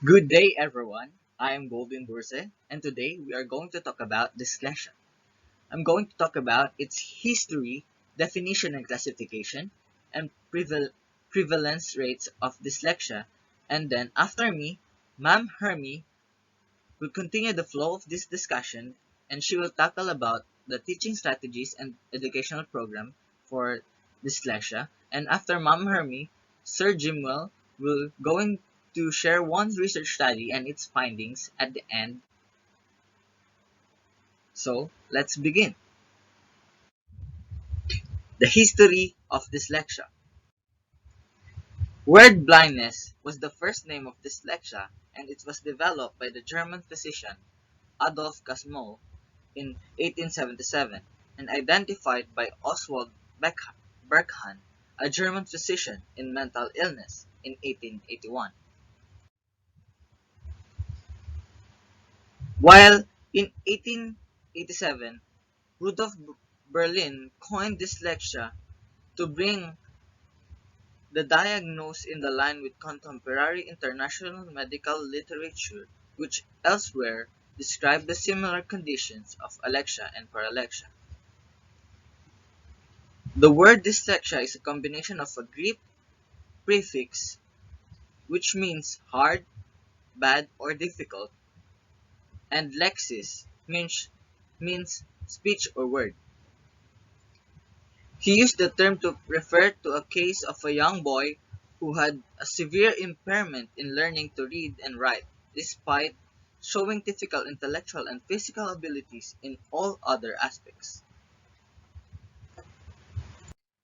Good day, everyone. I am Golden Burse, and today we are going to talk about dyslexia. I'm going to talk about its history, definition and classification, and prevalence rates of dyslexia. And then, after me, Ma'am Hermie will continue the flow of this discussion, and she will tackle about the teaching strategies and educational program for dyslexia. And after Ma'am Hermie, Sir Jimwell will going to share one research study and its findings at the end. So let's begin. The history of dyslexia. Word blindness was the first name of dyslexia, and it was developed by the German physician Adolf Kasmol in 1877 and identified by Oswald Berkhan, a German physician in mental illness, in 1881. While in 1887, Rudolf Berlin coined dyslexia to bring the diagnosis in the line with contemporary international medical literature, which elsewhere described the similar conditions of alexia and paralexia. The word dyslexia is a combination of a Greek prefix, which means hard, bad, or difficult, and lexis, means speech or word. He used the term to refer to a case of a young boy who had a severe impairment in learning to read and write, despite showing typical intellectual and physical abilities in all other aspects.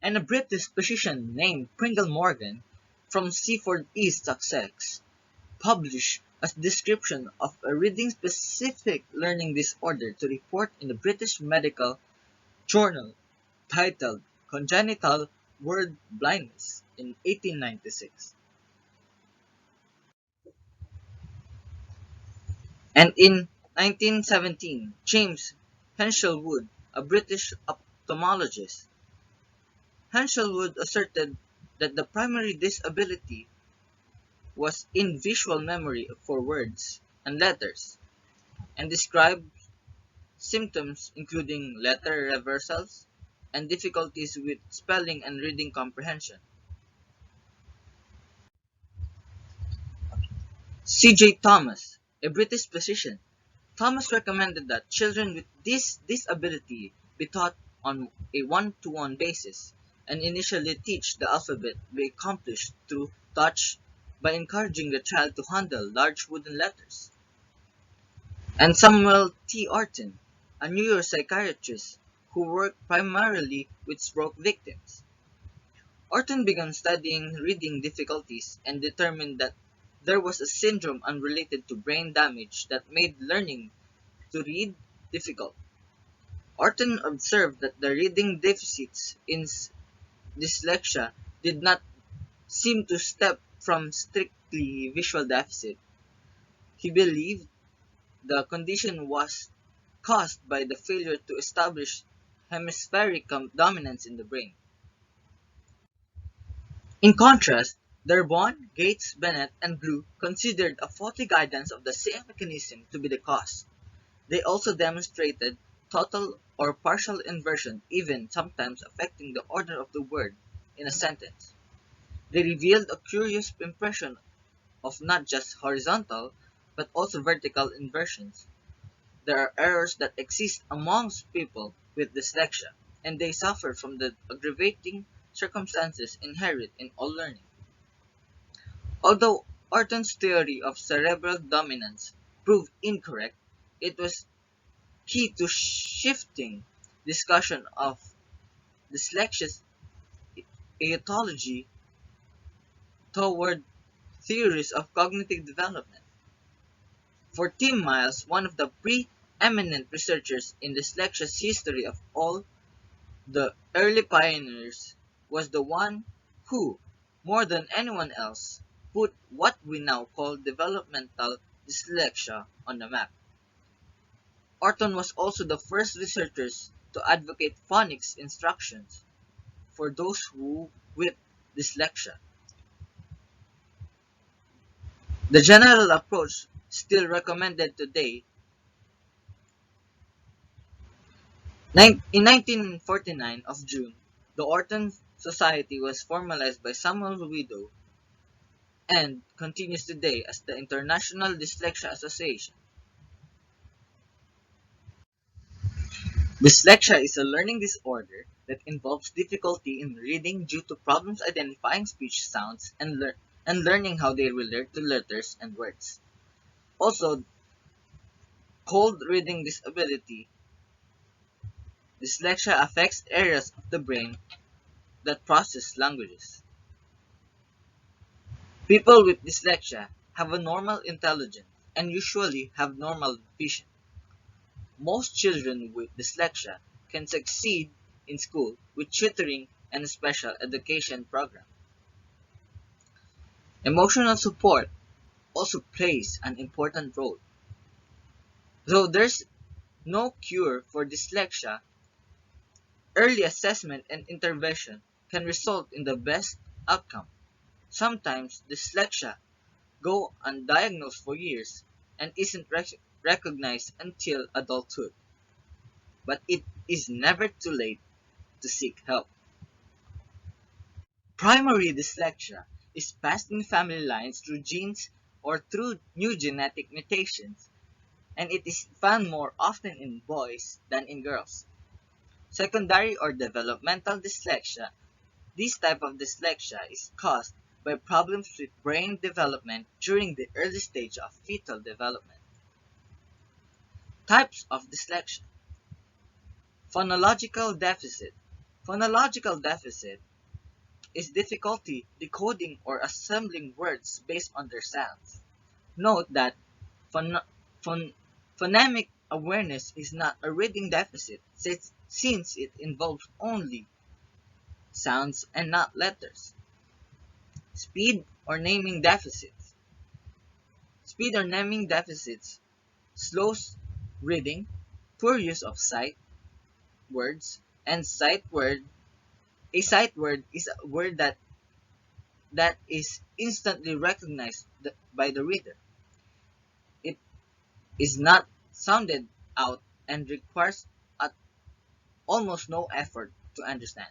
And a British physician named Pringle Morgan from Seaford East Sussex published a description of a reading-specific learning disorder to report in the British Medical Journal titled Congenital Word Blindness in 1896. And in 1917, James Henshelwood, a British ophthalmologist, Henshelwood asserted that the primary disability was in visual memory for words and letters, and described symptoms including letter reversals and difficulties with spelling and reading comprehension. C.J. Thomas, a British physician, Thomas recommended that children with this disability be taught on a one-to-one basis and initially teach the alphabet be accomplished through touch by encouraging the child to handle large wooden letters. And Samuel T. Orton, a neuropsychiatrist who worked primarily with stroke victims. Orton began studying reading difficulties and determined that there was a syndrome unrelated to brain damage that made learning to read difficult. Orton observed that the reading deficits in dyslexia did not seem to stem from strictly visual deficit. He believed the condition was caused by the failure to establish hemispheric dominance in the brain. In contrast, Dearborn, Gates, Bennett, and Blue considered a faulty guidance of the same mechanism to be the cause. They also demonstrated total or partial inversion, even sometimes affecting the order of the word in a sentence. They revealed a curious impression of not just horizontal, but also vertical inversions. There are errors that exist amongst people with dyslexia, and they suffer from the aggravating circumstances inherent in all learning. Although Orton's theory of cerebral dominance proved incorrect, it was key to shifting discussion of dyslexia's etiology toward theories of cognitive development. For Tim Miles, one of the preeminent researchers in dyslexia's history of all the early pioneers, was the one who, more than anyone else, put what we now call developmental dyslexia on the map. Orton was also the first researchers to advocate phonics instructions for those who with dyslexia. The general approach still recommended today. In 1949 of June, the Orton Society was formalized by Samuel Widow and continues today as the International Dyslexia Association. Dyslexia is a learning disorder that involves difficulty in reading due to problems identifying speech sounds and learning how they relate to letters and words. Also, called reading disability, dyslexia affects areas of the brain that process languages. People with dyslexia have a normal intelligence and usually have normal vision. Most children with dyslexia can succeed in school with tutoring and a special education program. Emotional support also plays an important role. Though there's no cure for dyslexia, early assessment and intervention can result in the best outcome. Sometimes dyslexia go undiagnosed for years and isn't recognized until adulthood, but it is never too late to seek help. Primary dyslexia is passed in family lines through genes or through new genetic mutations, and it is found more often in boys than in girls. Secondary or developmental dyslexia. This type of dyslexia is caused by problems with brain development during the early stage of fetal development. Types of dyslexia. Phonological deficit. Phonological deficit is difficulty decoding or assembling words based on their sounds. Note that phon- phon- phonemic awareness is not a reading deficit since it involves only sounds and not letters. Speed or naming deficits. Speed or naming deficits slows reading, poor use of sight words, and sight word. A sight word is a word that is instantly recognized by the reader. It is not sounded out and requires almost no effort to understand.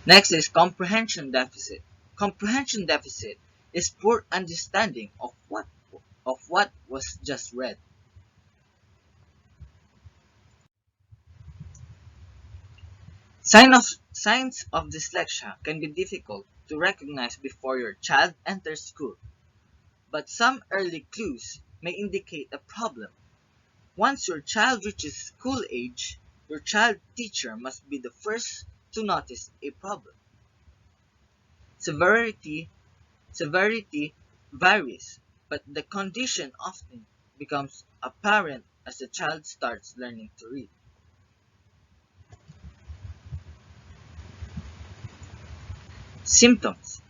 Next is comprehension deficit. Comprehension deficit is poor understanding of what was just read. Signs of dyslexia can be difficult to recognize before your child enters school, but some early clues may indicate a problem. Once your child reaches school age, your child teacher must be the first to notice a problem. Severity Severity varies, but the condition often becomes apparent as the child starts learning to read. Symptoms.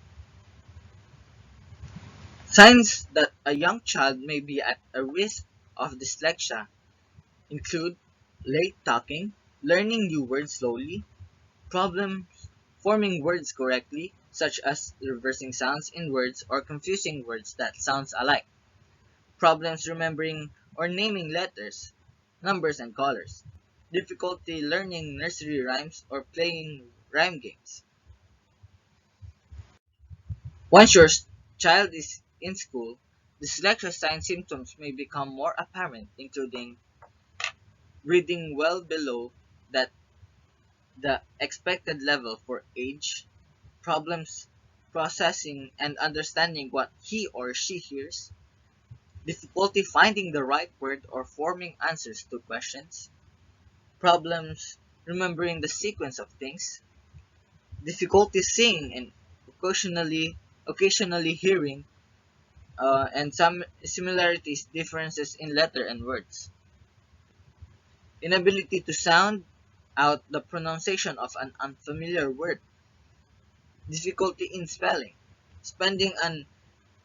Signs that a young child may be at a risk of dyslexia include late talking, learning new words slowly, problems forming words correctly, such as reversing sounds in words or confusing words that sounds alike, problems remembering or naming letters, numbers, and colors, difficulty learning nursery rhymes or playing rhyme games. Once your child is in school, dyslexia sign symptoms may become more apparent, including reading well below that the expected level for age, problems processing and understanding what he or she hears, difficulty finding the right word or forming answers to questions, problems remembering the sequence of things, difficulty seeing and occasionally hearing, and some similarities, differences in letter and words, inability to sound out the pronunciation of an unfamiliar word, difficulty in spelling, spending an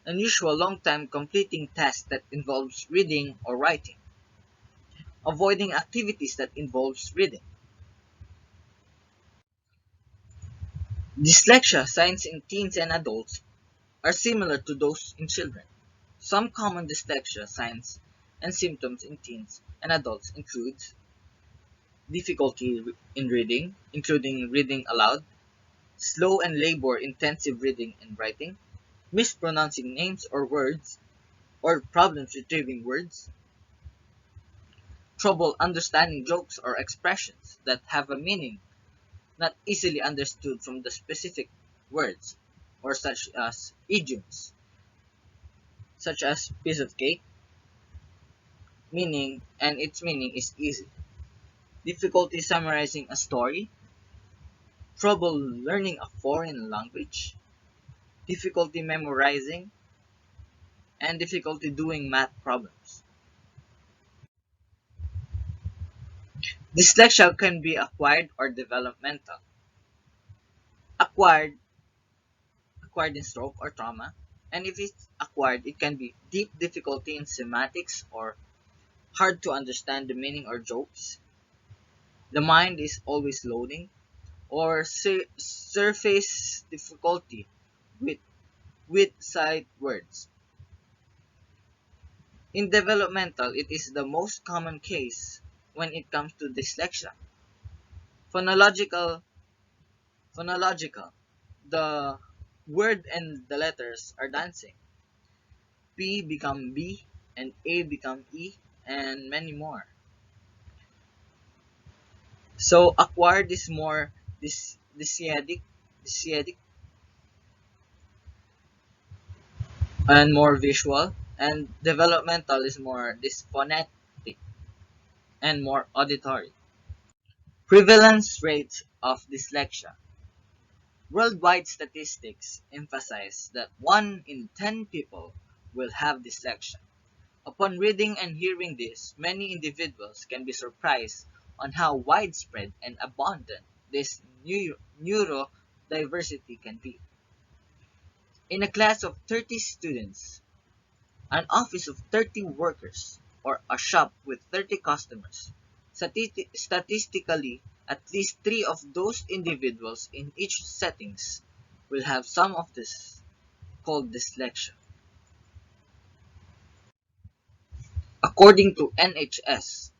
unusual long time completing tasks that involves reading or writing, avoiding activities that involves reading. Dyslexia signs in teens and adults are similar to those in children. Some common dyslexia signs and symptoms in teens and adults include difficulty in reading, including reading aloud, slow and labor-intensive reading and writing, mispronouncing names or words, or problems retrieving words, trouble understanding jokes or expressions that have a meaning not easily understood from the specific words, or such as idioms, such as piece of cake, meaning and its meaning is easy. Difficulty summarizing a story, trouble learning a foreign language, difficulty memorizing, and difficulty doing math problems. Dyslexia can be acquired or developmental. Acquired, acquired in stroke or trauma, and if it's acquired, it can be deep difficulty in semantics or hard to understand the meaning or jokes. The mind is always loading, or surface difficulty with sight words. In developmental, it is the most common case when it comes to dyslexia. Phonological, phonological. The word and the letters are dancing. P become B and A become E and many more. So acquired is more dysiadic and more visual, and developmental is more dysphonetic and more auditory. Prevalence rates of dyslexia. Worldwide statistics emphasize that 1 in 10 people will have dyslexia. Upon reading and hearing this, many individuals can be surprised on how widespread and abundant this neurodiversity can be. In a class of 30 students, an office of 30 workers, or a shop with 30 customers, statistically, at least 3 of those individuals in each settings will have some of this called dyslexia. According to NHS,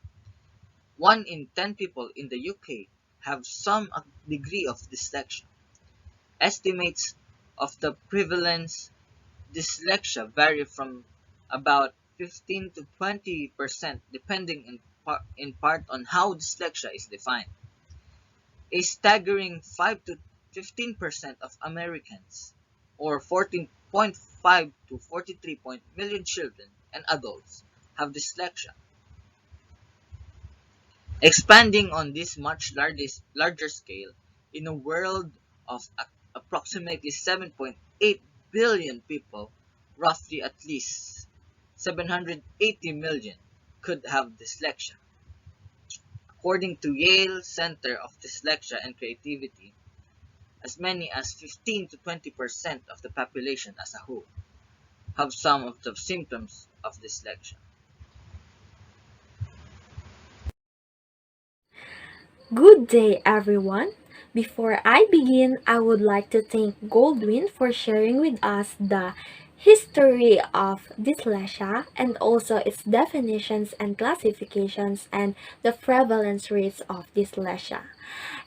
1 in 10 people in the UK have some degree of dyslexia. Estimates of the prevalence dyslexia vary from about 15 to 20% depending in part on how dyslexia is defined. A staggering 5 to 15% of Americans, or 14.5 to 43 million children and adults, have dyslexia. Expanding on this much larger scale, in a world of approximately 7.8 billion people, roughly at least 780 million could have dyslexia. According to Yale Center of Dyslexia and Creativity, as many as 15 to 20% of the population as a whole have some of the symptoms of dyslexia. Good day, everyone. Before I begin, I would like to thank Goldwyn for sharing with us the history of dyslexia and also its definitions and classifications and the prevalence rates of dyslexia.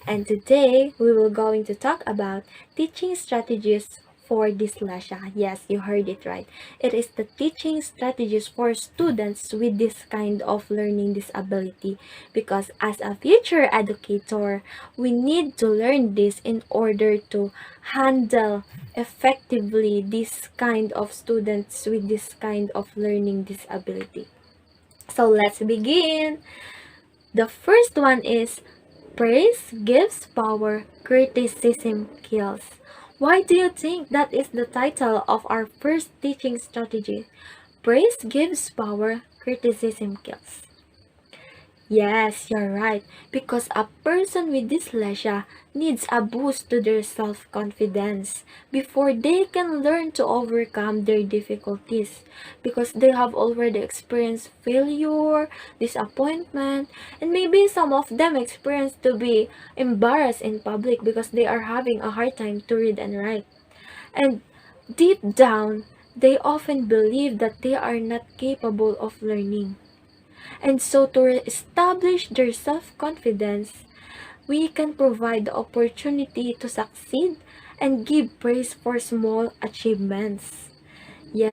And today we will going to talk about teaching strategies for dyslexia. Yes, you heard it right. It is the teaching strategies for students with this kind of learning disability because as a future educator, we need to learn this in order to handle effectively this kind of students with this kind of learning disability. So let's begin. The first one is praise gives power, criticism kills. Why do you think that is the title of our first teaching strategy? Praise gives power, criticism kills. Yes, you're right. Because a person with dyslexia needs a boost to their self-confidence before they can learn to overcome their difficulties. Because they have already experienced failure, disappointment, and maybe some of them experience to be embarrassed in public because they are having a hard time to read and write. And Deep down, they often believe that they are not capable of learning. And so, to establish their self confidence, we can provide the opportunity to succeed and give praise for small achievements.